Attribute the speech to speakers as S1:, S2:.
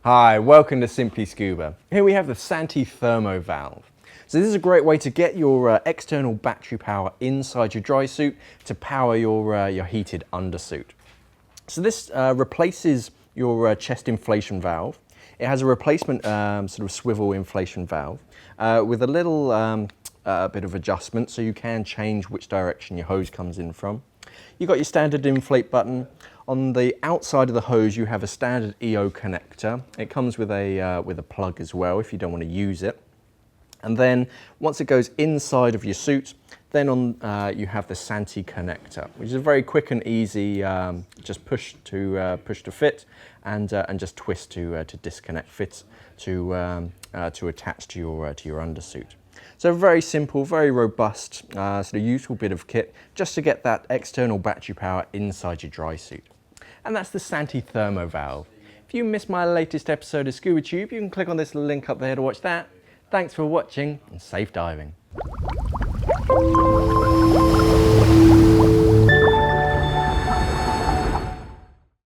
S1: Hi, welcome to Simply Scuba. Here we have the Santi Thermovalve. So this is a great way to get your external battery power inside your dry suit to power your heated undersuit. So this replaces your chest inflation valve. It has a replacement sort of swivel inflation valve with a little bit of adjustment so you can change which direction your hose comes in from. You've got your standard inflate button. On the outside of the hose you have a standard EO connector. It comes with a plug as well if you don't want to use it. And then once it goes inside of your suit, then you have the Santi connector, which is a very quick and easy, just push to fit, and just twist to disconnect fit to attach to your undersuit. So very simple, very robust, sort of useful bit of kit just to get that external battery power inside your dry suit. And that's the Santi Thermovalve. If you missed my latest episode of Scuba Tube, you can click on this link up there to watch that. Thanks for watching and safe diving.